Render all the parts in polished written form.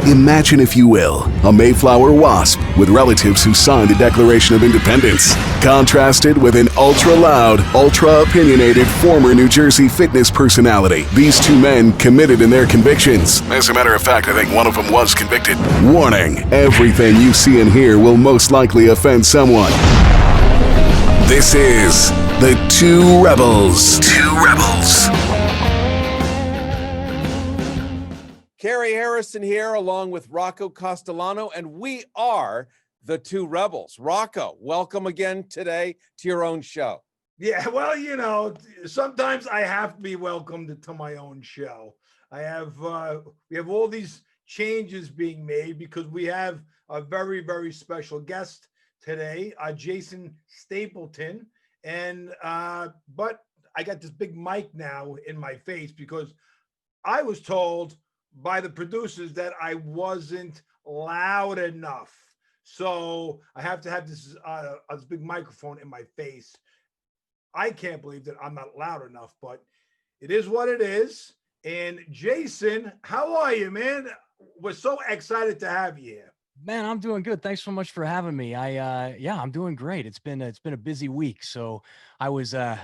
Imagine, if you will, a Mayflower wasp with relatives who signed the Declaration of Independence, contrasted with an ultra-loud, ultra-opinionated former New Jersey fitness personality. These two men committed in their convictions. As a matter of fact, I think one of them was convicted. Warning, everything you see and hear will most likely offend someone. This is The Two Rebels. Two Rebels. Carrie Harrison here, along with Rocco Castellano, and we are The Two Rebels. Rocco, welcome again today to your own show. Yeah, well, you know, sometimes I have to be welcomed to my own show. We have all these changes being made because we have a very, very special guest today, Jason Stapleton, and but I got this big mic now in my face because I was told by the producers that I wasn't loud enough. So I have to have this big microphone in my face. I can't believe that I'm not loud enough, but it is what it is. And Jason, how are you, man? We're so excited to have you here. Man, I'm doing good. Thanks so much for having me. I'm doing great. It's been a busy week. So I was a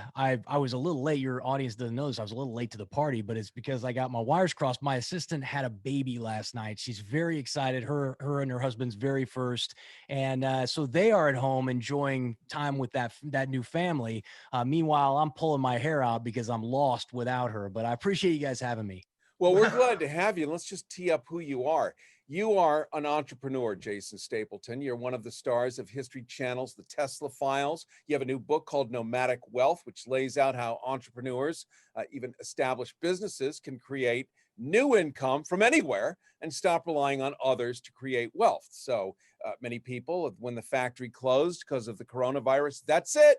little late. Your audience doesn't know this. I was a little late to the party, but it's because I got my wires crossed. My assistant had a baby last night. She's very excited. Her and her husband's very first, and so they are at home enjoying time with that new family. Meanwhile, I'm pulling my hair out because I'm lost without her. But I appreciate you guys having me. Well, we're glad to have you. Let's just tee up who you are. You are an entrepreneur, Jason Stapleton. You're one of the stars of History Channel's The Tesla Files. You have a new book called Nomadic Wealth, which lays out how entrepreneurs, even established businesses, can create new income from anywhere and stop relying on others to create wealth. So many people, when the factory closed because of the coronavirus, that's it.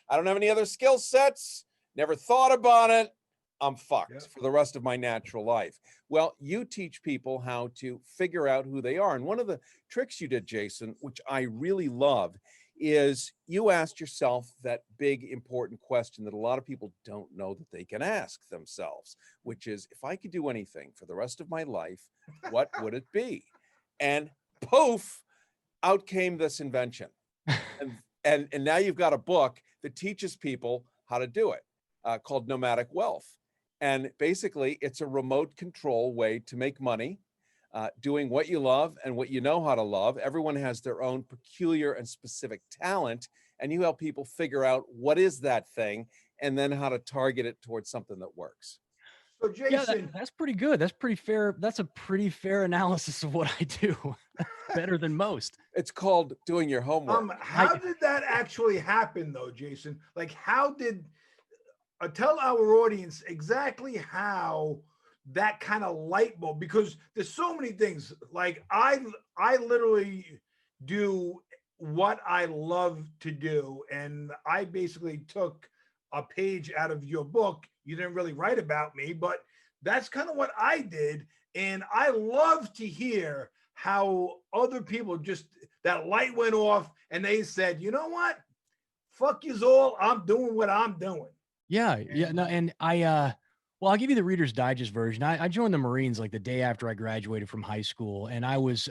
I don't have any other skill sets. Never thought about it. I'm fucked for the rest of my natural life. Well, you teach people how to figure out who they are. And one of the tricks you did, Jason, which I really love, is you asked yourself that big, important question that a lot of people don't know that they can ask themselves, which is, if I could do anything for the rest of my life, what would it be? And poof, out came this invention. And now you've got a book that teaches people how to do it, called Nomadic Wealth. And basically, it's a remote control way to make money, doing what you love and what you know how to love. Everyone has their own peculiar and specific talent, and you help people figure out what is that thing and then how to target it towards something that works. So Jason, Yeah, that's pretty good. That's pretty fair. That's a pretty fair analysis of what I do. Better than most. It's called doing your homework. How did that actually happen, though, Jason? Like, how did tell our audience exactly how that kind of light bulb, because there's so many things. Like I literally do what I love to do, and I basically took a page out of your book. You didn't really write about me, but that's kind of what I did, and I love to hear how other people just, that light went off and they said, you know what, fuck yous all, I'm doing what I'm doing. No, and I'll give you the Reader's Digest version. I joined the Marines like the day after I graduated from high school, and I was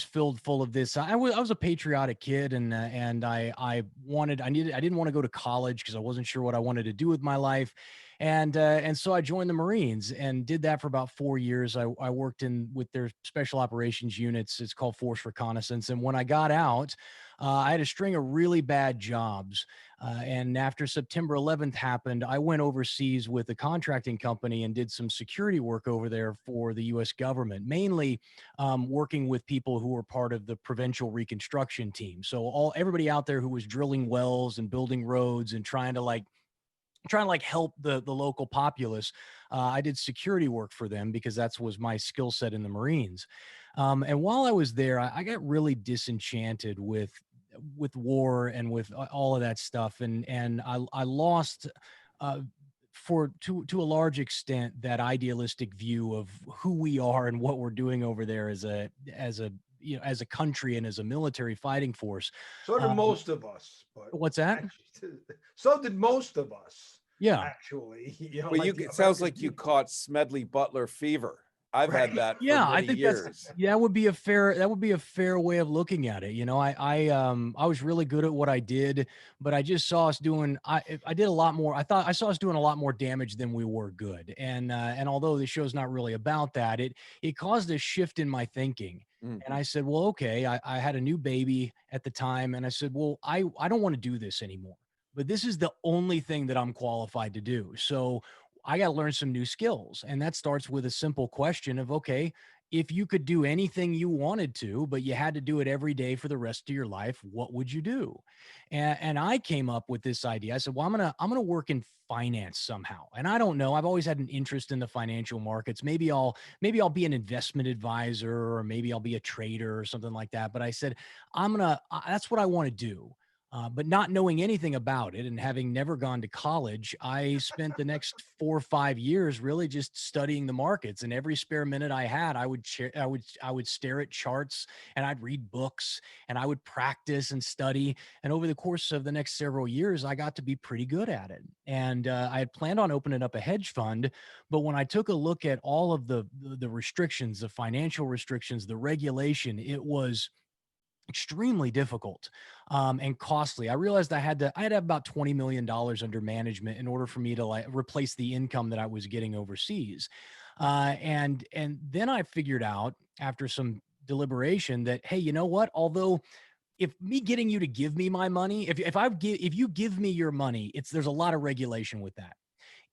filled full of this. I was a patriotic kid, and I didn't want to go to college because I wasn't sure what I wanted to do with my life. And so I joined the Marines and did that for about 4 years. I worked with their special operations units. It's called Force Reconnaissance. And when I got out, I had a string of really bad jobs. And after September 11th happened, I went overseas with a contracting company and did some security work over there for the U.S. government, mainly working with people who were part of the provincial reconstruction team. So everybody out there who was drilling wells and building roads and trying to help the local populace. I did security work for them because was my skill set in the Marines. And while I was there, I got really disenchanted with war and with all of that stuff. And I lost to a large extent that idealistic view of who we are and what we're doing over there as a country and as a military fighting force. So did most of us. But what's that? Actually, so did most of us. Yeah. Actually, Well, it sounds like you caught Smedley Butler fever. I've Right. had that for Yeah, I many think years. that would be a fair way of looking at it. You know, I was really good at what I did, but I just saw us doing I did a lot more. I saw us doing a lot more damage than we were good. And although the show's not really about that, it caused a shift in my thinking. Mm. And I said, well, okay, I had a new baby at the time, and I said, well, I don't want to do this anymore. But this is the only thing that I'm qualified to do. So I got to learn some new skills. And that starts with a simple question of, okay, if you could do anything you wanted to, but you had to do it every day for the rest of your life, what would you do? And I came up with this idea. I said, well, I'm gonna work in finance somehow. And I don't know. I've always had an interest in the financial markets. Maybe I'll be an investment advisor, or maybe I'll be a trader or something like that. But I said, that's what I want to do. But not knowing anything about it and having never gone to college, I spent the next 4 or 5 years really just studying the markets. And every spare minute I had, I would stare at charts, and I'd read books, and I would practice and study. And over the course of the next several years, I got to be pretty good at it. And I had planned on opening up a hedge fund, but when I took a look at all of the restrictions, the financial restrictions, the regulation, it was extremely difficult and costly. I realized I had to have about $20 million under management in order for me to like replace the income that I was getting overseas. And then I figured out after some deliberation that, hey, you know what? Although if me getting you to give me my money, if you give me your money, there's a lot of regulation with that.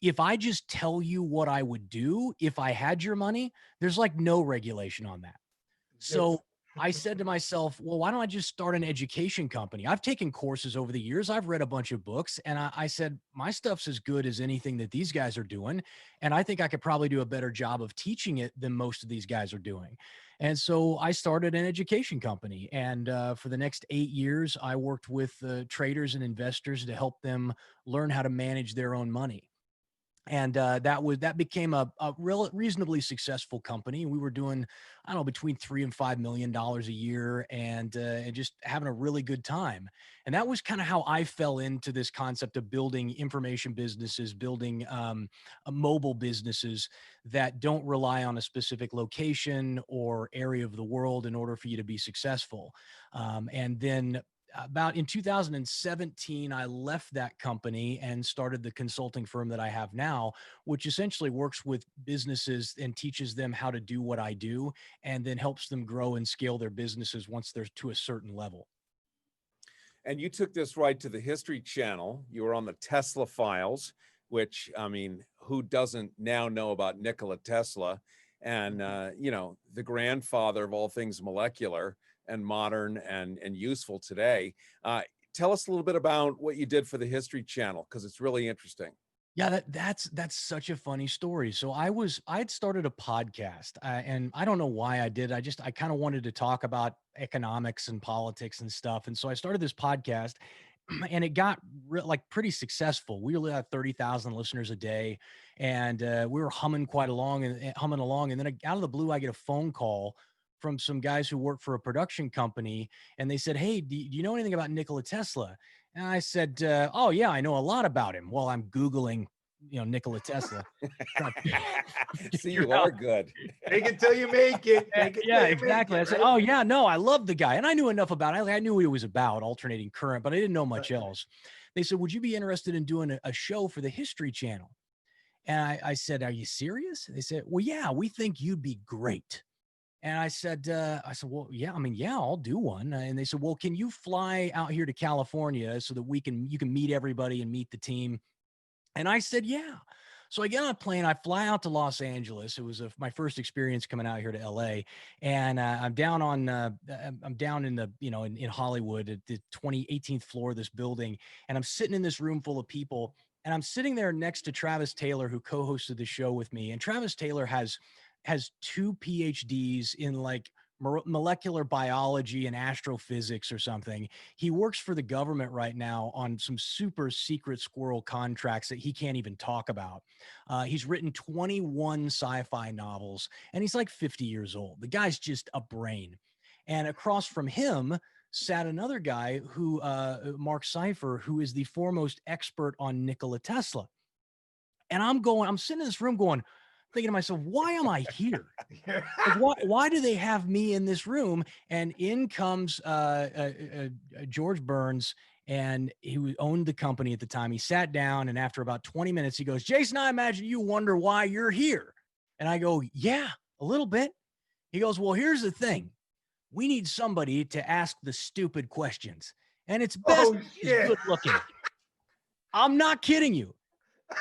If I just tell you what I would do if I had your money, there's like no regulation on that. So I said to myself, well, why don't I just start an education company? I've taken courses over the years. I've read a bunch of books, and I said, my stuff's as good as anything that these guys are doing. And I think I could probably do a better job of teaching it than most of these guys are doing. And so I started an education company. And for the next 8 years, I worked with traders and investors to help them learn how to manage their own money. And that became a reasonably successful company. We were doing, I don't know, between $3 and $5 million a year, and just having a really good time. And that was kind of how I fell into this concept of building information businesses, building mobile businesses that don't rely on a specific location or area of the world in order for you to be successful. And then about in 2017, I left that company and started the consulting firm that I have now, which essentially works with businesses and teaches them how to do what I do, and then helps them grow and scale their businesses once they're to a certain level. And you took this right to the History Channel. You were on the Tesla Files, which, I mean, who doesn't now know about Nikola Tesla? And, the grandfather of all things molecular and modern and useful today. Tell us a little bit about what you did for the History Channel, because it's really interesting. Yeah, that's such a funny story. So I'd started a podcast, and I don't know why I did. I kind of wanted to talk about economics and politics and stuff, and so I started this podcast, and it got pretty successful. We only had 30,000 listeners a day, and we were humming along, and then out of the blue, I get a phone call from some guys who work for a production company, and they said, "Hey, do you know anything about Nikola Tesla?" And I said, "Oh yeah, I know a lot about him." Well, I'm Googling, Nikola Tesla. See, you are good. Take it till you make it. Yeah, exactly. I said, "Oh yeah, no, I love the guy," and I knew enough about it. I knew what he was about, alternating current, but I didn't know much else. They said, "Would you be interested in doing a show for the History Channel?" And I said, "Are you serious?" They said, "Well, yeah, we think you'd be great." And I said, "Well, yeah, I mean, yeah, I'll do one." And they said, "Well, can you fly out here to California so that you can meet everybody and meet the team?" And I said, "Yeah." So I get on a plane, I fly out to Los Angeles. It was my first experience coming out here to LA. And I'm down in the, in Hollywood at the 18th floor of this building. And I'm sitting in this room full of people. And I'm sitting there next to Travis Taylor, who co-hosted the show with me. And Travis Taylor has 2 PhDs in like molecular biology and astrophysics or something. He works for the government right now on some super secret squirrel contracts that he can't even talk about. He's written 21 sci-fi novels, and he's like 50 years old. The guy's just a brain. And across from him sat another guy who, Mark Cypher, who is the foremost expert on Nikola Tesla. And I'm sitting in this room going, thinking to myself, why am I here? Like, why do they have me in this room? And in comes George Burns, and he owned the company at the time. He sat down, and after about 20 minutes, he goes, Jason, I imagine you wonder why you're here. And I go, yeah, a little bit. He goes, well, here's the thing. We need somebody to ask the stupid questions. And it's best is good looking. I'm not kidding you.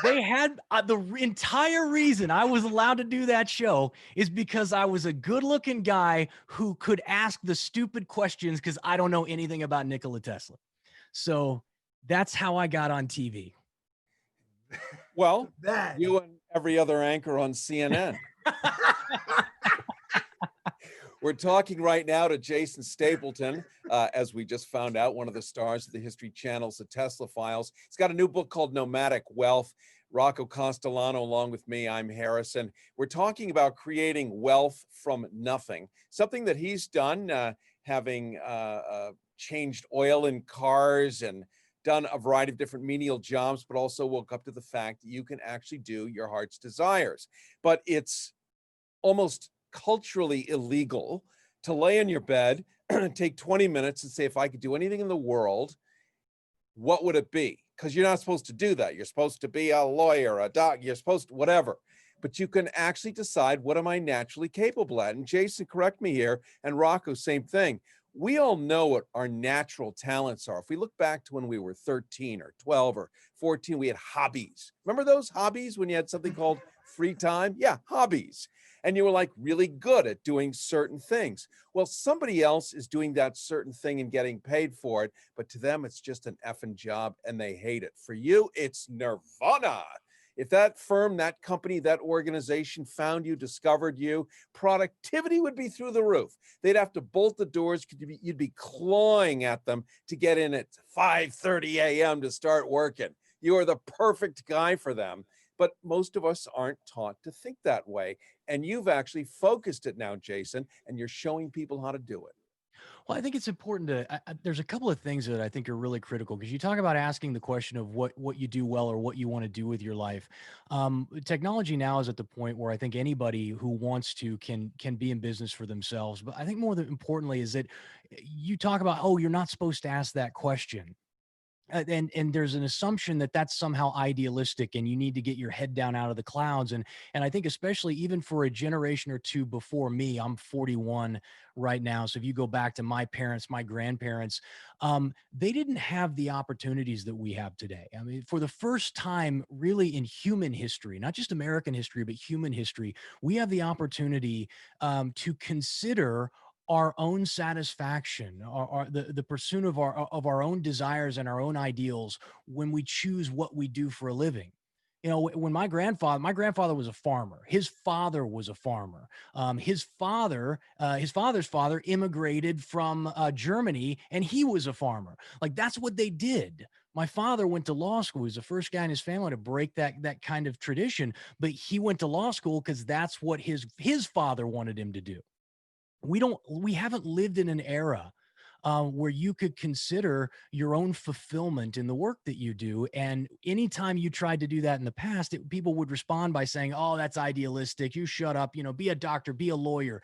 They had the entire reason I was allowed to do that show is because I was a good looking guy who could ask the stupid questions because I don't know anything about Nikola Tesla. So that's how I got on TV. Well, you and every other anchor on CNN. We're talking right now to Jason Stapleton, as we just found out, one of the stars of the History Channel's The Tesla Files. He's got a new book called Nomadic Wealth. Rocco Castellano along with me, I'm Harrison. We're talking about creating wealth from nothing, something that he's done, having changed oil in cars and done a variety of different menial jobs, but also woke up to the fact that you can actually do your heart's desires. But it's almost culturally illegal to lay in your bed, take 20 minutes and say, if I could do anything in the world, what would it be? Because you're not supposed to do that. You're supposed to be a lawyer, a doc, you're supposed to whatever. But you can actually decide, what am I naturally capable at? And Jason, correct me here, and Rocco, same thing. We all know what our natural talents are. If we look back to when we were 13 or 12 or 14, we had hobbies. Remember those hobbies when you had something called free time? Yeah, hobbies. And you were like really good at doing certain things. Well, somebody else is doing that certain thing and getting paid for it, but to them, it's just an effing job and they hate it. For you, it's nirvana. If that firm, that company, that organization found you, discovered you, productivity would be through the roof. They'd have to bolt the doors. You'd be clawing at them to get in at 5:30 a.m. to start working. You are the perfect guy for them. But most of us aren't taught to think that way. And you've actually focused it now, Jason, and you're showing people how to do it. Well, I think it's important to, there's a couple of things that I think are really critical because you talk about asking the question of what you do well or what you want to do with your life. Technology now is at the point where I think anybody who wants to can be in business for themselves. But I think more than importantly is that you talk about, oh, you're not supposed to ask that question. And there's an assumption that that's somehow idealistic and you need to get your head down out of the clouds. And I think especially even for a generation or two before me, I'm 41 right now. So if you go back to my parents, my grandparents, they didn't have the opportunities that we have today. I mean, for the first time really in human history, not just American history, but human history, we have the opportunity to consider our own satisfaction, the pursuit of our own desires and our own ideals when we choose what we do for a living. You know, when my grandfather was a farmer. His father was a farmer. His father's father immigrated from Germany, and he was a farmer. Like that's what they did. My father went to law school. He was the first guy in his family to break that kind of tradition. But he went to law school because that's what his father wanted him to do. We haven't lived in an era where you could consider your own fulfillment in the work that you do. And anytime you tried to do that in the past, people would respond by saying, oh, that's idealistic. You shut up, be a doctor, be a lawyer.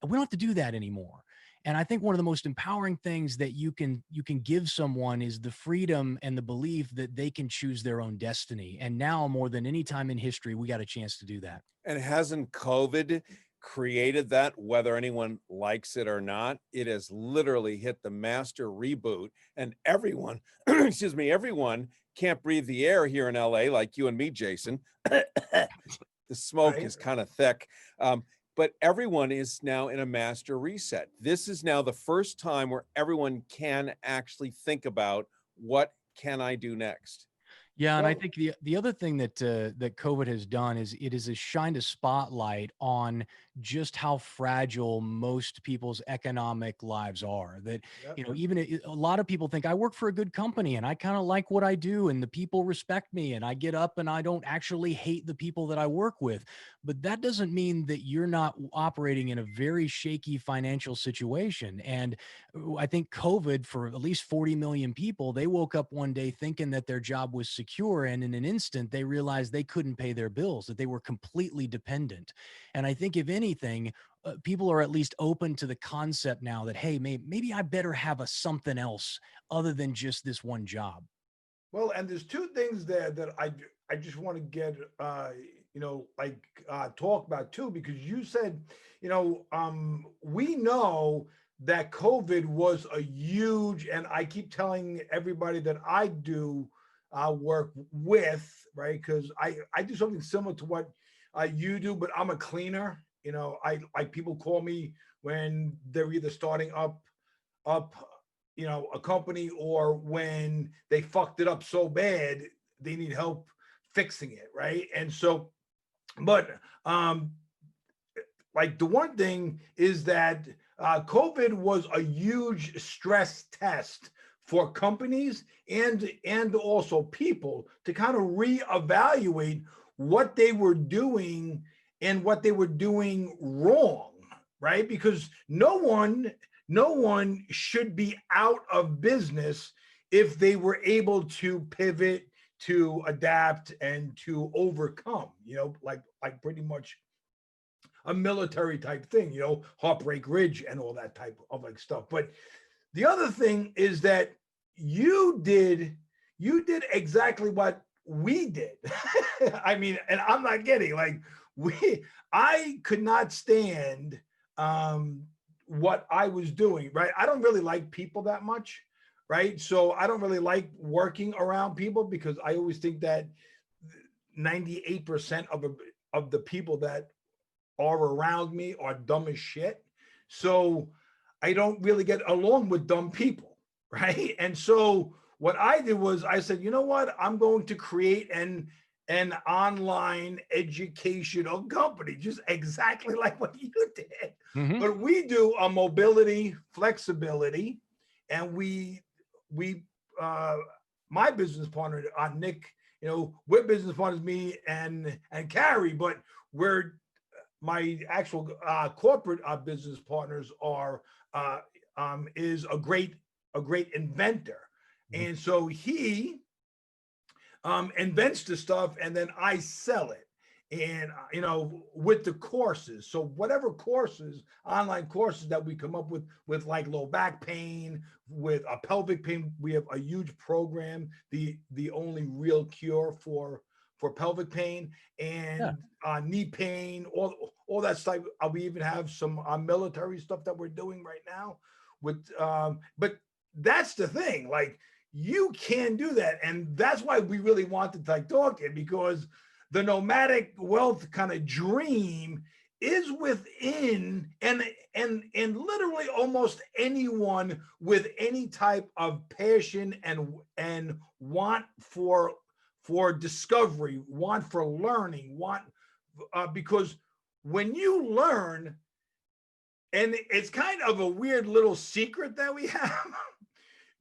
We don't have to do that anymore. And I think one of the most empowering things that you can give someone is the freedom and the belief that they can choose their own destiny. And now more than any time in history, we got a chance to do that. And hasn't COVID created that, whether anyone likes it or not? It has literally hit the master reboot, and everyone, excuse me, everyone can't breathe the air here in LA like you and me, Jason. The smoke is kind of thick. But everyone is now in a master reset. This is now the first time where everyone can actually think about, what can I do next? Yeah, and I think the other thing that that COVID has done is it has shined a spotlight on just how fragile most people's economic lives are. That, Yep. you know, even a lot of people think I work for a good company and I kind of like what I do and the people respect me and I get up and I don't actually hate the people that I work with. But that doesn't mean that you're not operating in a very shaky financial situation. And I think COVID, for at least 40 million people, they woke up one day thinking that their job was secure. And in an instant, they realized they couldn't pay their bills, that they were completely dependent. And I think, if anything, people are at least open to the concept now that, hey, maybe I better have a something else other than just this one job. Well, and there's two things there that I just want to get talk about too, because you said, we know that COVID was a huge, and I keep telling everybody that I do work with, right? Because I do something similar to what you do, but I'm a cleaner. I people call me when they're either starting up a company, or when they fucked it up so bad they need help fixing it, right? And so, but like, the one thing is that COVID was a huge stress test for companies and also people to kind of reevaluate what they were doing and what they were doing wrong, right? Because no one should be out of business if they were able to pivot, to adapt, and to overcome, like pretty much a military type thing, Heartbreak Ridge and all that type of like stuff. But the other thing is that you did exactly what we did. I mean, and I'm not kidding. Like, I could not stand what I was doing, right? I don't really like people that much, right? So I don't really like working around people, because I always think that 98% of the people that are around me are dumb as shit. So I don't really get along with dumb people, right? And so what I did was I said, you know what? I'm going to create an online educational company, just exactly like what you did. Mhm. But we do a mobility, flexibility, and we my business partner, Nick, we're business partners, me and Carrie, but my actual corporate business partners are is a great inventor. Mhm. And so he invents the stuff, and then I sell it. And with the courses, so whatever courses, online courses that we come up with like low back pain, with a pelvic pain, we have a huge program, the only real cure for pelvic pain, Yeah. and knee pain, all that stuff. We even have some military stuff that we're doing right now with but that's the thing, like, you can do that. And that's why we really wanted to like talk to you, because the nomadic wealth kind of dream is within, and literally almost anyone with any type of passion and want for discovery, want for learning, because when you learn, and it's kind of a weird little secret that we have,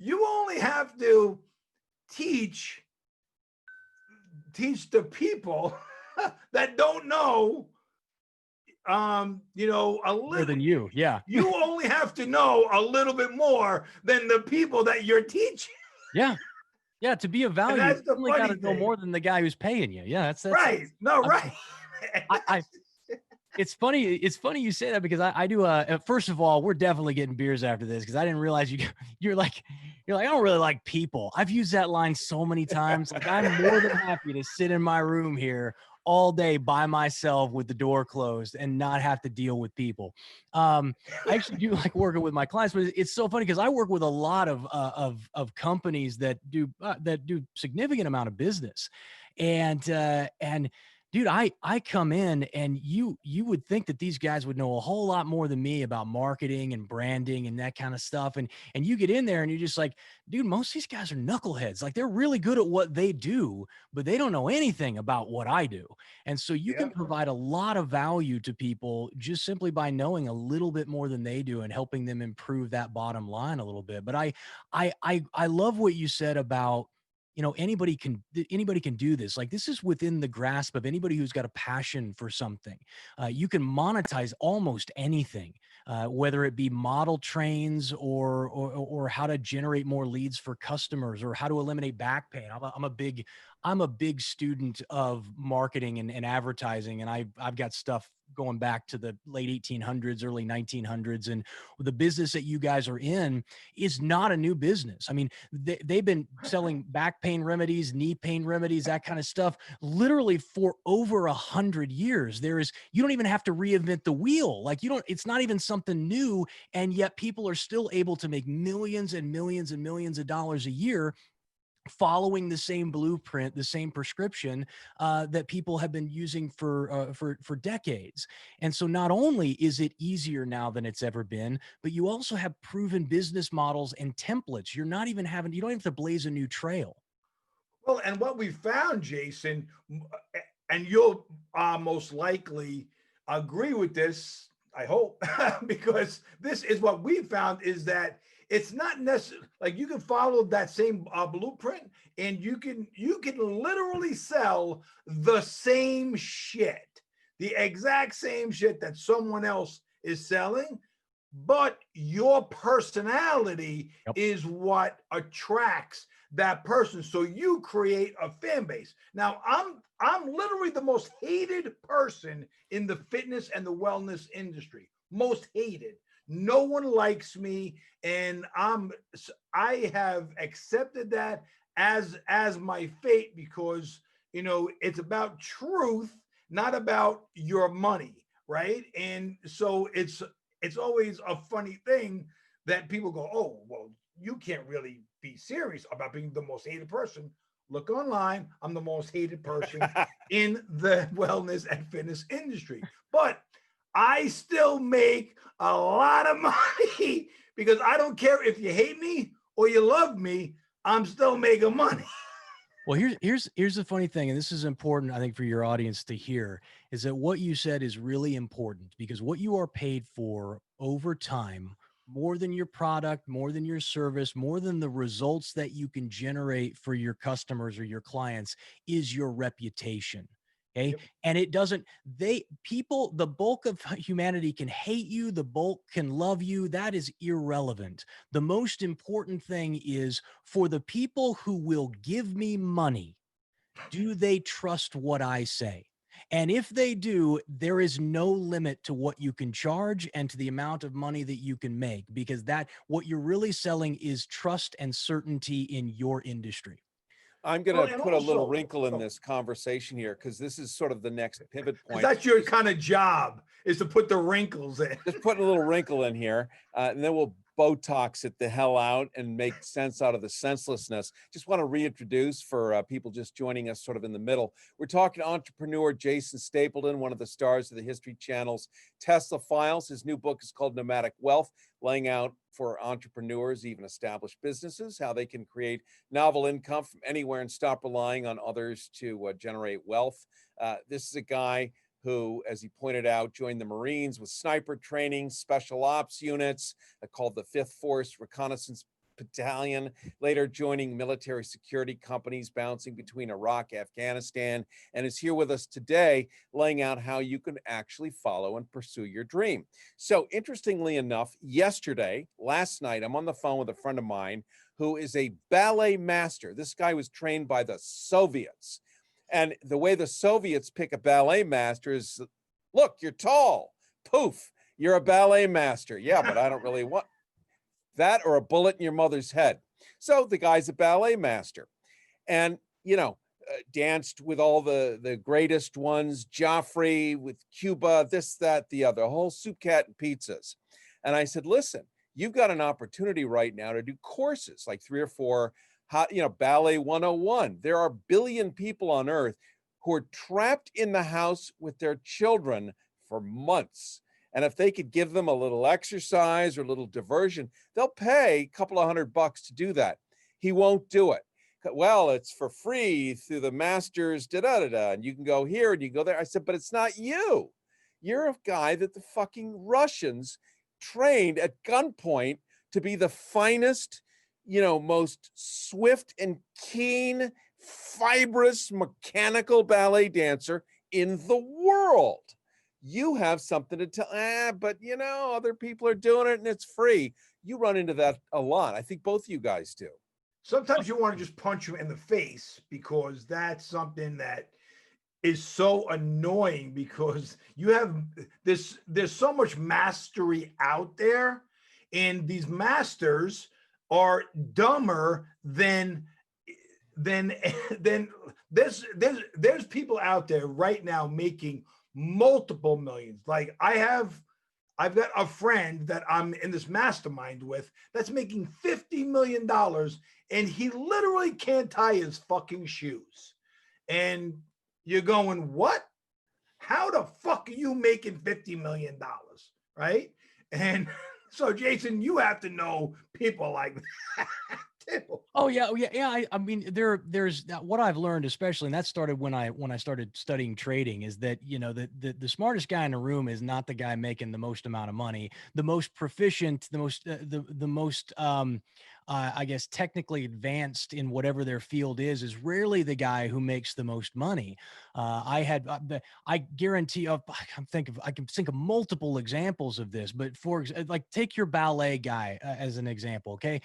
you only have to teach the people that don't know, a More little. than you. Yeah. You only have to know a little bit more than the people that you're teaching. Yeah. Yeah. To be of And value, that's you the only got funny to know thing. more than the guy who's paying you. Yeah. That's Right. No, I- right. It's funny. It's funny you say that, because I do. First of all, we're definitely getting beers after this, because I didn't realize you're like, I don't really like people. I've used that line so many times. Like, I'm more than happy to sit in my room here all day by myself with the door closed and not have to deal with people. I actually do like working with my clients, but it's so funny because I work with a lot of companies that do significant amount of business, and Dude, I come in and you would think that these guys would know a whole lot more than me about marketing and branding and that kind of stuff. And you get in there and you're just like, dude, most of these guys are knuckleheads. Like they're really good at what they do, but they don't know anything about what I do. And so you can provide a lot of value to people just simply by knowing a little bit more than they do and helping them improve that bottom line a little bit. But I love what you said about, anybody can do this. Like this is within the grasp of anybody who's got a passion for something. You can monetize almost anything, whether it be model trains or how to generate more leads for customers or how to eliminate back pain. I'm a big student of marketing and advertising, and I've got stuff going back to the late 1800s, early 1900s, and the business that you guys are in is not a new business. I mean, they've been selling back pain remedies, knee pain remedies, that kind of stuff, literally for over 100 years. You don't even have to reinvent the wheel. Like it's not even something new. And yet people are still able to make millions and millions and millions of dollars a year following the same blueprint, the same prescription that people have been using for decades. And so not only is it easier now than it's ever been, but you also have proven business models and templates. You don't even have to blaze a new trail. Well, and what we found, Jason, and you'll most likely agree with this, I hope, because this is what we found, is that it's not necessarily like you can follow that same blueprint and you can literally sell the same shit, the exact same shit that someone else is selling, but your personality is what attracts that person. So you create a fan base. Now I'm literally the most hated person in the fitness and the wellness industry. Most hated. No one likes me, and I have accepted that as my fate, because it's about truth, not about your money, right? And so it's always a funny thing that people go, oh, well, you can't really be serious about being the most hated person. Look online. I'm the most hated person in the wellness and fitness industry. But I still make a lot of money because I don't care if you hate me or you love me, I'm still making money. Well, here's the funny thing, and this is important, I think, for your audience to hear, is that what you said is really important, because what you are paid for over time, more than your product, more than your service, more than the results that you can generate for your customers or your clients, is your reputation. Okay. Yep. And the bulk of humanity can hate you. The bulk can love you. That is irrelevant. The most important thing is, for the people who will give me money, do they trust what I say? And if they do, there is no limit to what you can charge and to the amount of money that you can make, because what you're really selling is trust and certainty in your industry. I'm going to put a little wrinkle in this conversation here, because this is sort of the next pivot point. That's your kind of job, is to put the wrinkles in. Just put a little wrinkle in here, and then we'll Botox it the hell out and make sense out of the senselessness. Just want to reintroduce for people just joining us sort of in the middle. We're talking to entrepreneur Jason Stapleton, one of the stars of the History Channel's Tesla Files. His new book is called Nomadic Wealth, laying out for entrepreneurs, even established businesses, how they can create novel income from anywhere and stop relying on others to generate wealth. This is a guy who, as he pointed out, joined the Marines with sniper training, special ops units called the 5th Force Reconnaissance Battalion, later joining military security companies bouncing between Iraq, Afghanistan, and is here with us today laying out how you can actually follow and pursue your dream. So interestingly enough, last night, I'm on the phone with a friend of mine who is a ballet master. This guy was trained by the Soviets. And the way the Soviets pick a ballet master is, look, you're tall. Poof, you're a ballet master. Yeah, but I don't really want that, or a bullet in your mother's head. So the guy's a ballet master. And, danced with all the greatest ones, Joffrey with Cuba, this, that, the other, whole soup, cat, and pizzas. And I said, listen, you've got an opportunity right now to do courses, like 3 or 4, Ballet 101. There are 1 billion people on earth who are trapped in the house with their children for months. And if they could give them a little exercise or a little diversion, they'll pay a couple of $100 to do that. He won't do it. Well, it's for free through the masters, and you can go here and you go there. I said, but it's not you. You're a guy that the fucking Russians trained at gunpoint to be the finest, most swift and keen, fibrous, mechanical ballet dancer in the world. You have something to tell, but other people are doing it and it's free. You run into that a lot. I think both of you guys do. Sometimes you want to just punch you in the face because that's something that is so annoying, because you have this, there's so much mastery out there, and these masters are dumber than there's people out there right now making multiple millions. Like I've got a friend that I'm in this mastermind with that's making $50 million, and he literally can't tie his fucking shoes. And you're going, what? How the fuck are you making $50 million? Right? And so, Jason, you have to know people like that too. Oh yeah, I mean, there's what I've learned, especially, and that started when I started studying trading, is that the smartest guy in the room is not the guy making the most amount of money. The most proficient, the most I guess technically advanced in whatever their field is rarely the guy who makes the most money. I guarantee I can think of multiple examples of this, but like take your ballet guy as an example. Okay,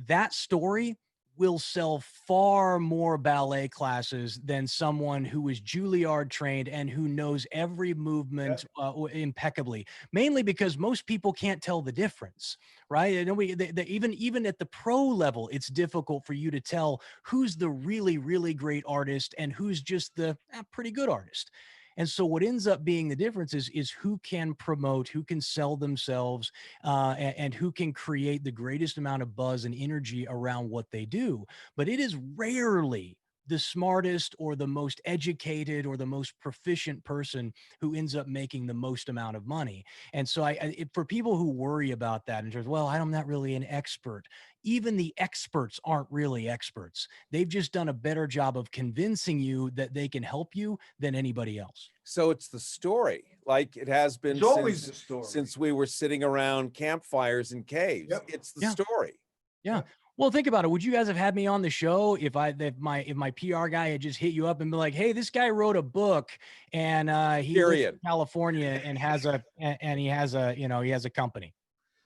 that story will sell far more ballet classes than someone who is Juilliard trained and who knows every movement impeccably, mainly because most people can't tell the difference, right? Even at the pro level, it's difficult for you to tell who's the really, really great artist and who's just the pretty good artist. And so what ends up being the difference is who can promote, who can sell themselves, and who can create the greatest amount of buzz and energy around what they do. But it is rarely the smartest or the most educated or the most proficient person who ends up making the most amount of money. And so for people who worry about that in terms of, well, I'm not really an expert. Even the experts aren't really experts. They've just done a better job of convincing you that they can help you than anybody else. So it's the story, like it has been It's always the story. Since we were sitting around campfires in caves. Yep. It's the story. Yeah. Well, think about it. Would you guys have had me on the show if my PR guy had just hit you up and be like, "Hey, this guy wrote a book and he lives in California and he has a company"?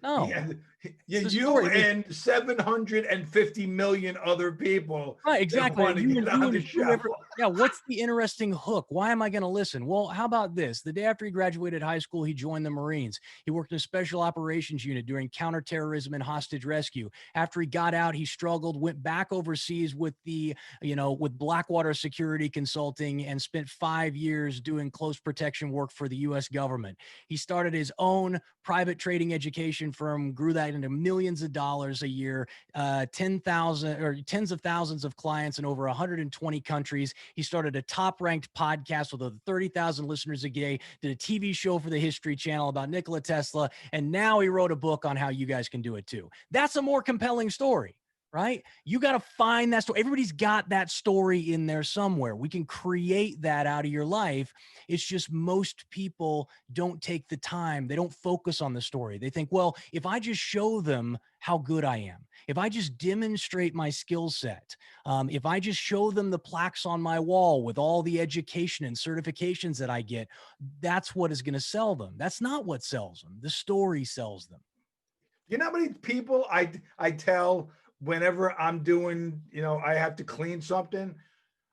No. Yeah, you and 750 million other people. Right, exactly. Yeah, what's the interesting hook? Why am I going to listen? Well, how about this? The day after he graduated high school, he joined the Marines. He worked in a special operations unit during counterterrorism and hostage rescue. After he got out, he struggled, went back overseas with with Blackwater Security Consulting, and spent 5 years doing close protection work for the U.S. government. He started his own private trading education firm, grew that into millions of dollars a year, 10,000 or tens of thousands of clients in over 120 countries. He started a top-ranked podcast with over 30,000 listeners a day, did a TV show for the History Channel about Nikola Tesla, and now he wrote a book on how you guys can do it too. That's a more compelling story, right? You got to find that story. Everybody's got that story in there somewhere. We can create that out of your life. It's just most people don't take the time. They don't focus on the story. They think, well, if I just show them how good I am, if I just demonstrate my skill set, if I just show them the plaques on my wall with all the education and certifications that I get, that's what is going to sell them. That's not what sells them. The story sells them. You know how many people I tell whenever I'm doing, I have to clean something,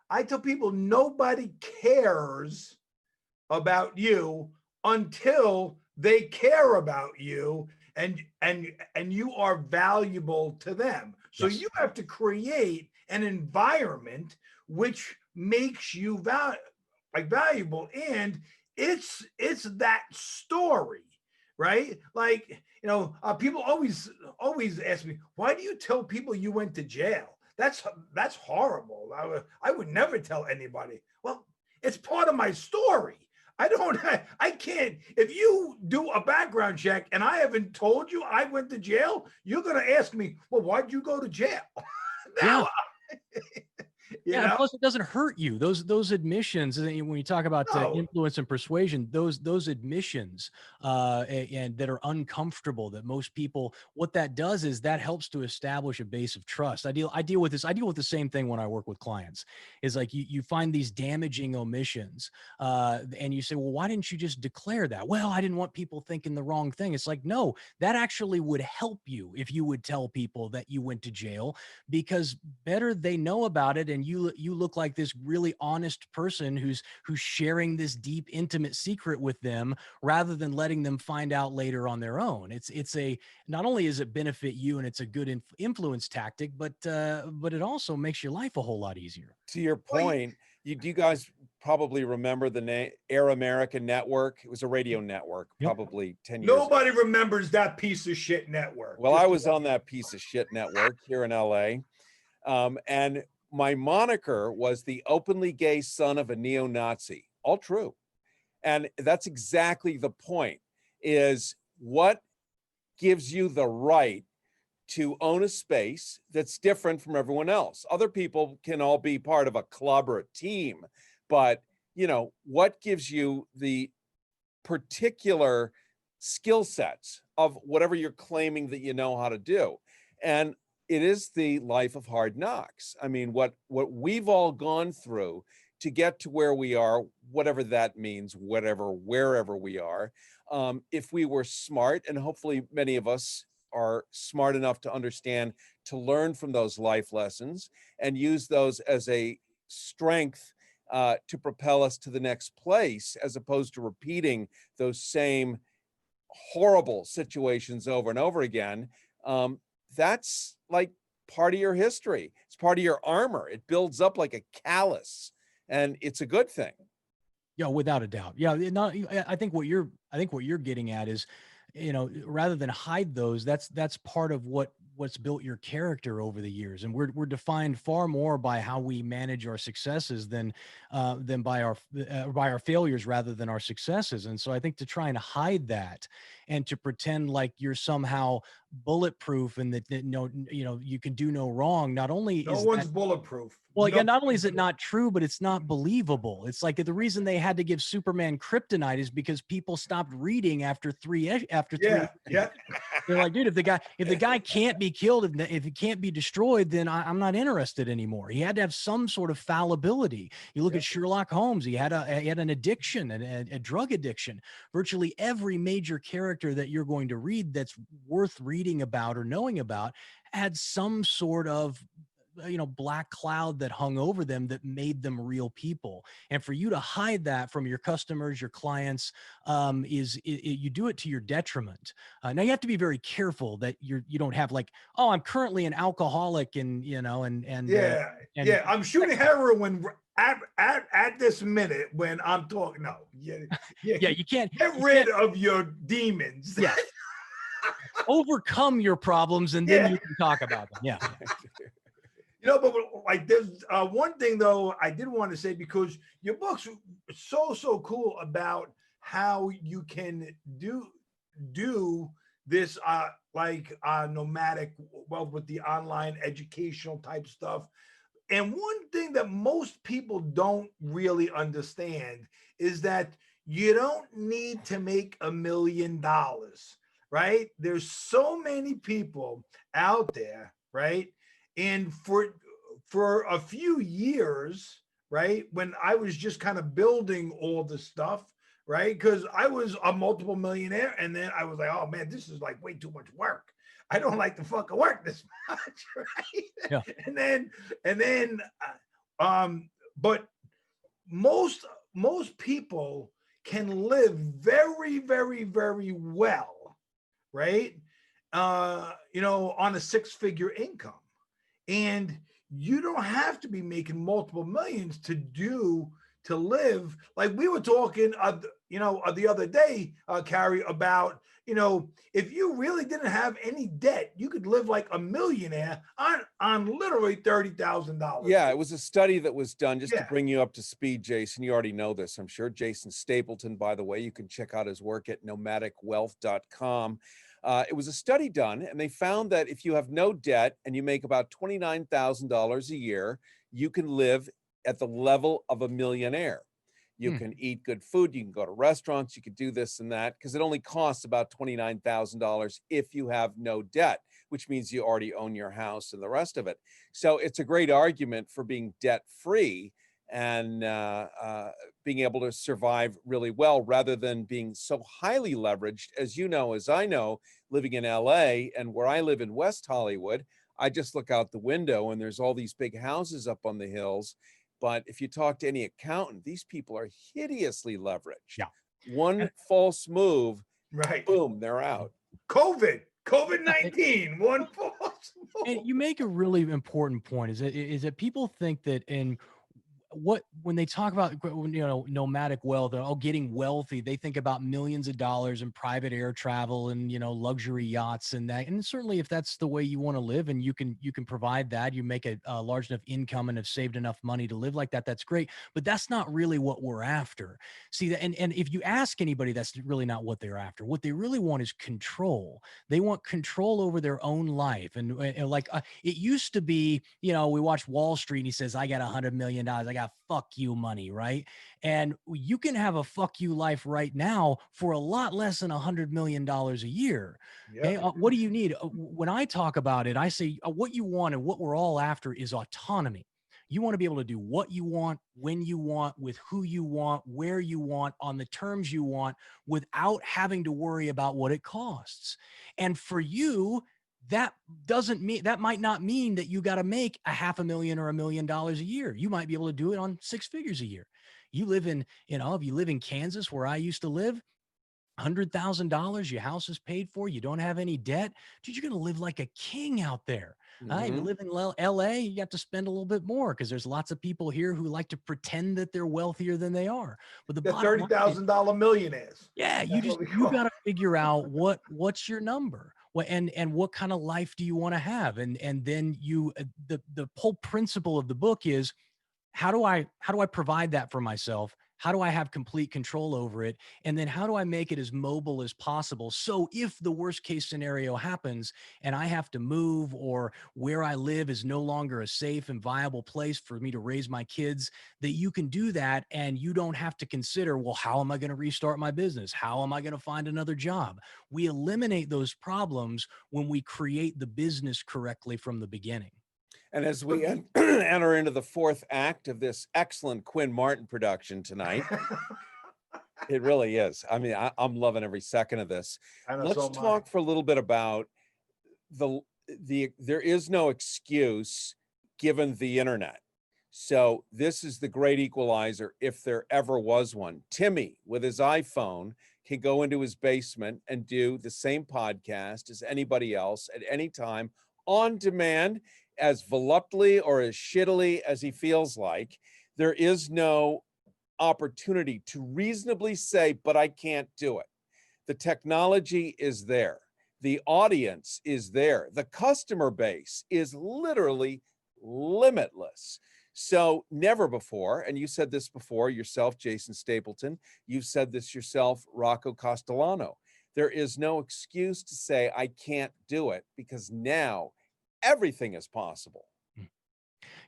I tell people nobody cares about you until they care about you and you are valuable to them. So yes. You have to create an environment which makes you valuable, and it's that story. Right? Like, people always ask me, why do you tell people you went to jail? That's horrible. I would never tell anybody. Well, It's part of my story. I can't, if you do a background check and I haven't told you I went to jail, you're going to ask me, well, why'd you go to jail? Now, Yeah, and plus it doesn't hurt you. Those admissions, and when you talk about influence and persuasion, those admissions and that are uncomfortable, that most people, what that does is that helps to establish a base of trust. I deal with this. I deal with the same thing when I work with clients. Is like you find these damaging omissions, and you say, well, why didn't you just declare that? Well, I didn't want people thinking the wrong thing. It's like, no, that actually would help you if you would tell people that you went to jail, because better they know about it, and you look like this really honest person who's sharing this deep, intimate secret with them, rather than letting them find out later on their own. It's a, not only is it benefit you and it's a good influence tactic, but it also makes your life a whole lot easier. To your point, you guys probably remember the name Air American Network. It was a radio network, probably 10 years Nobody ago. remembers that piece of shit network. Well, I was on that piece of shit network here in LA. And my moniker was the openly gay son of a neo-Nazi. All true. And that's exactly the point, is what gives you the right to own a space that's different from everyone else. Other people can all be part of a club or a team, but you know, what gives you the particular skill sets of whatever you're claiming that you know how to do? And it is the life of hard knocks. I mean, what we've all gone through to get to where we are, whatever that means, wherever we are. If we were smart, and hopefully many of us are smart enough to understand, to learn from those life lessons and use those as a strength to propel us to the next place, as opposed to repeating those same horrible situations over and over again. That's like part of your history. It's part of your armor. It builds up like a callus, and it's a good thing. Yeah, without a doubt. Yeah, I think what you're getting at is, you know, rather than hide those, that's part of what's built your character over the years. And we're defined far more by how we manage our successes than by our failures, rather than our successes. And so I think to try and hide that and to pretend like you're somehow bulletproof and that you can do no wrong, not only no one's bulletproof. Well, yeah, not only is it not true, but it's not believable. It's like the reason they had to give Superman kryptonite is because people stopped reading after three. Yeah. They're like, dude, if the guy can't be killed, if he can't be destroyed, then I'm not interested anymore. He had to have some sort of fallibility. You look at Sherlock Holmes; he had an addiction, a drug addiction. Virtually every major character that you're going to read that's worth reading about or knowing about had some sort of black cloud that hung over them that made them real people. And for you to hide that from your customers, your clients, you do it to your detriment. Now you have to be very careful that you don't have like, oh, I'm currently an alcoholic, and I'm shooting heroin at this minute when I'm talking. No, you can't get rid of your demons. Yeah. Overcome your problems, and then you can talk about them. Yeah. But like there's one thing though I did want to say, because your book's so cool about how you can do this nomadic wealth with the online educational type stuff. And one thing that most people don't really understand is that you don't need to make $1 million, right? There's so many people out there, right? And for a few years, right, when I was just kind of building all the stuff, right, because I was a multiple millionaire, and then I was like, oh man, this is like way too much work. I don't like to fucking work this much, right? Yeah. And then, but most people can live very, very, very well, right? On a 6-figure income. And you don't have to be making multiple millions to live. Like we were talking, the other day, Carrie, about, if you really didn't have any debt, you could live like a millionaire on literally $30,000. Yeah, it was a study that was done just to Yeah. bring you up to speed, Jason. You already know this, I'm sure. Jason Stapleton, by the way, you can check out his work at nomadicwealth.com. It was a study done, and they found that if you have no debt and you make about $29,000 a year, you can live at the level of a millionaire. You can eat good food, you can go to restaurants, you could do this and that, because it only costs about $29,000 if you have no debt, which means you already own your house and the rest of it. So it's a great argument for being debt-free and being able to survive really well, rather than being so highly leveraged. As you know, as I know, living in LA, and where I live in West Hollywood, I just look out the window and there's all these big houses up on the hills. But if you talk to any accountant, these people are hideously leveraged. Yeah. One false move, Right. boom, they're out. COVID-19, one false move. And you make a really important point, is that people think that when they talk about, nomadic wealth, getting wealthy, they think about millions of dollars in private air travel and, luxury yachts and that. And certainly if that's the way you want to live and you can provide that, you make a large enough income and have saved enough money to live like that, that's great. But that's not really what we're after. See that, and if you ask anybody, that's really not what they're after. What they really want is control. They want control over their own life. And it used to be, we watched Wall Street and he says, I got $100 million. I got fuck you money, right? And you can have a fuck you life right now for a lot less than $100 million a year. Yeah. Okay? What do you need? When I talk about it, I say what you want and what we're all after is autonomy. You want to be able to do what you want, when you want, with who you want, where you want, on the terms you want, without having to worry about what it costs. And for you, that might not mean that you got to make $500,000 or $1 million a year. You might be able to do it on 6 figures a year. You live in, if you live in Kansas, where I used to live, $100,000, your house is paid for, you don't have any debt, dude, you're going to live like a king out there. If you live in LA, you have to spend a little bit more because there's lots of people here who like to pretend that they're wealthier than they are. But the $30,000 millionaires. Yeah, you got to figure out what's your number. And what kind of life do you want to have? And then the whole principle of the book is, how do I provide that for myself? How do I have complete control over it? And then how do I make it as mobile as possible? So if the worst case scenario happens and I have to move, or where I live is no longer a safe and viable place for me to raise my kids, that you can do that. And you don't have to consider, well, how am I going to restart my business? How am I going to find another job? We eliminate those problems when we create the business correctly from the beginning. And as we enter into the 4th act of this excellent Quinn Martin production tonight, it really is. I mean, I'm loving every second of this. Let's talk for a little bit about there is no excuse given the internet. So this is the great equalizer, if there ever was one. Timmy, with his iPhone, can go into his basement and do the same podcast as anybody else at any time, on demand, as voluptuously or as shittily as he feels like. There is no opportunity to reasonably say, but I can't do it. The technology is there. The audience is there. The customer base is literally limitless. So never before, and you said this before yourself, Jason Stapleton, you've said this yourself, Rocco Castellano, there is no excuse to say, I can't do it, because now everything is possible.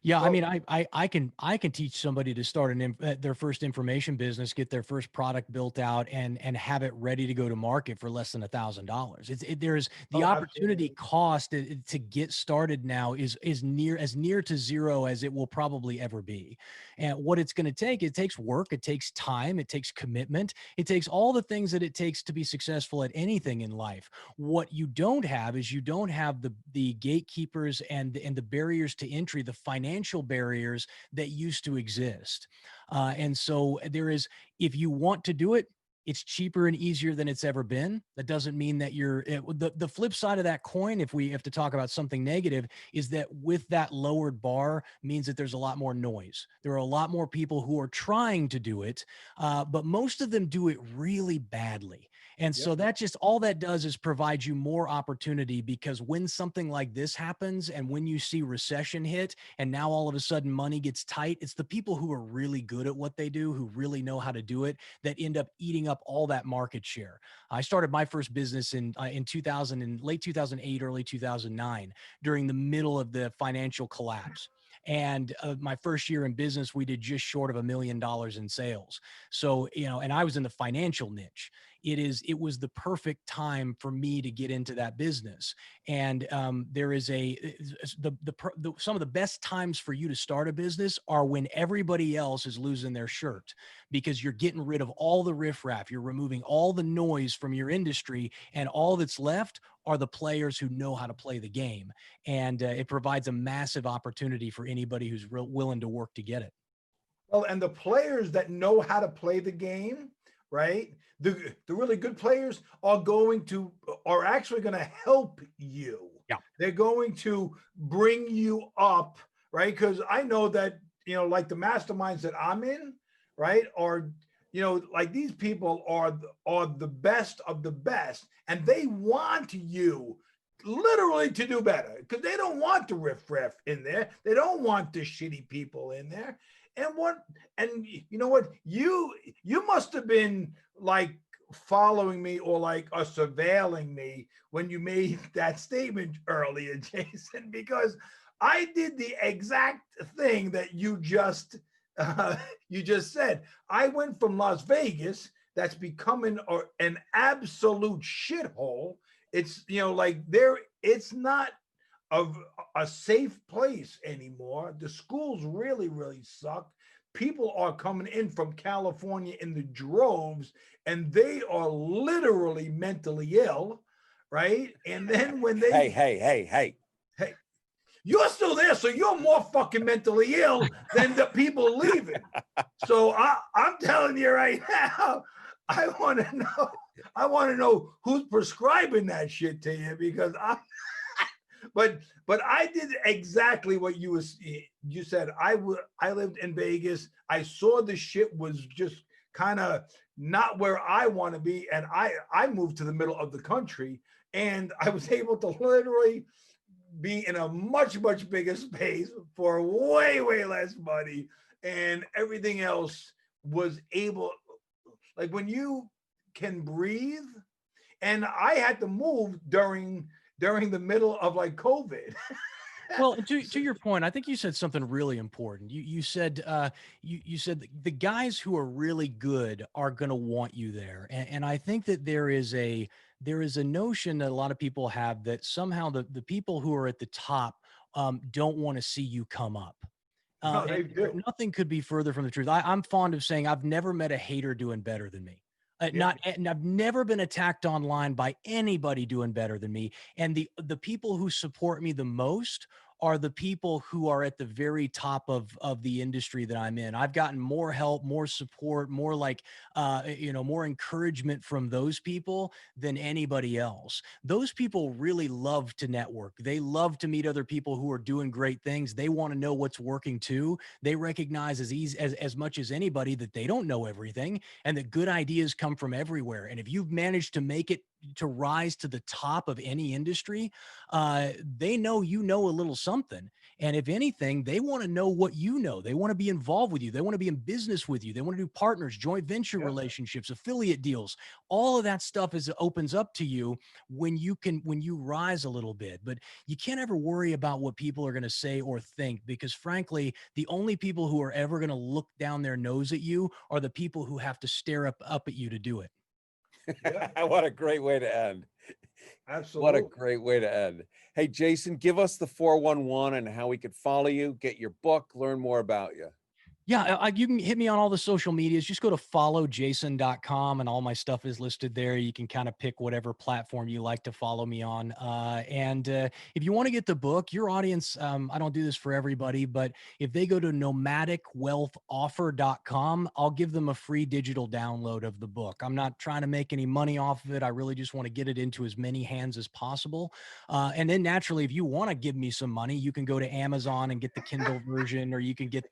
Yeah, I mean, I can teach somebody to start their first information business, get their first product built out, and have it ready to go to market for less than $1,000. There's the opportunity cost to get started now is near to zero as it will probably ever be. And what it's going to take, it takes work, it takes time, it takes commitment, it takes all the things that it takes to be successful at anything in life. What you don't have is the gatekeepers and the barriers to entry, the financial barriers that used to exist. And so if you want to do it, it's cheaper and easier than it's ever been. That doesn't mean that the flip side of that coin, if we have to talk about something negative, is that with that lowered bar means that there's a lot more noise. There are a lot more people who are trying to do it, but most of them do it really badly. And so that just, all that does is provide you more opportunity, because when something like this happens and when you see recession hit and now all of a sudden money gets tight, it's the people who are really good at what they do, who really know how to do it, that end up eating up all that market share. I started my first business in 2000, in late 2008, early 2009, during the middle of the financial collapse. And my first year in business, we did just short of $1 million in sales. So, you know, and I was in the financial niche. It was the perfect time for me to get into that business. And there is some of the best times for you to start a business are when everybody else is losing their shirt, because you're getting rid of all the riffraff, you're removing all the noise from your industry, and all that's left are the players who know how to play the game. And it provides a massive opportunity for anybody who's willing to work to get it. Well, and the players that know how to play the game, right? The really good players are actually going to help you. Yeah. They're going to bring you up, right? Because I know that, you know, like the masterminds that I'm in, right, are, you know, like these people are the best of the best, and they want you literally to do better, because they don't want the riff-raff in there. They don't want the shitty people in there. And you know what? You must have been like following me or like surveilling me when you made that statement earlier, Jason, because I did the exact thing that you just said. I went from Las Vegas, that's becoming an absolute shithole. It's, you know, like it's not of a safe place anymore. The schools really, really suck. People are coming in from California in the droves, and they are literally mentally ill, right? And then when they hey, you're still there, so you're more fucking mentally ill than the people leaving. So I'm telling you right now, I want to know who's prescribing that shit to you, because but I did exactly what you said. I lived in Vegas. I saw the shit was just kind of not where I want to be, and I moved to the middle of the country, and I was able to literally be in a much bigger space for way less money, and everything else was able, like when you can breathe. And I had to move during the middle of like COVID. Well, to your point, I think you said something really important. You said you said the guys who are really good are going to want you there, and I think that there is a notion that a lot of people have that somehow the people who are at the top don't want to see you come up. No, they do. Nothing could be further from the truth. I'm fond of saying I've never met a hater doing better than me. And I've never been attacked online by anybody doing better than me. And the people who support me the most are the people who are at the very top of the industry that I'm in. I've gotten more help, more support, more like, more encouragement from those people than anybody else. Those people really love to network. They love to meet other people who are doing great things. They want to know what's working too. They recognize as much as anybody that they don't know everything, and that good ideas come from everywhere. And if you've managed to make it to rise to the top of any industry, they know you know a little something. And if anything, they want to know what you know. They want to be involved with you. They want to be in business with you. They want to do partners, joint venture relationships, affiliate deals. All of that stuff opens up to you when you rise a little bit. But you can't ever worry about what people are going to say or think, because frankly, the only people who are ever going to look down their nose at you are the people who have to stare up at you to do it. Yeah. What a great way to end. Absolutely. What a great way to end. Hey, Jason, give us the 411 and how we could follow you, get your book, learn more about you. Yeah, you can hit me on all the social medias. Just go to followjason.com and all my stuff is listed there. You can kind of pick whatever platform you like to follow me on. And if you want to get the book, your audience, I don't do this for everybody, but if they go to nomadicwealthoffer.com, I'll give them a free digital download of the book. I'm not trying to make any money off of it. I really just want to get it into as many hands as possible. And then naturally, if you want to give me some money, you can go to Amazon and get the Kindle version, or you can get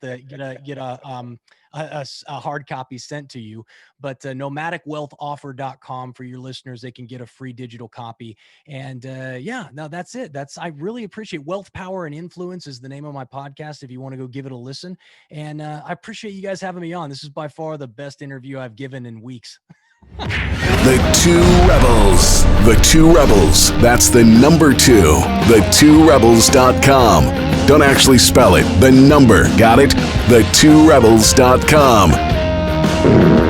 a hard copy sent to you. But nomadicwealthoffer.com for your listeners, they can get a free digital copy. And yeah, no, that's it. I really appreciate Wealth, Power, and Influence is the name of my podcast, if you want to go give it a listen. And I appreciate you guys having me on. This is by far the best interview I've given in weeks. The Two Rebels. The Two Rebels. That's the number 2. The2rebels.com. Don't actually spell it. The number. Got it? The2rebels.com.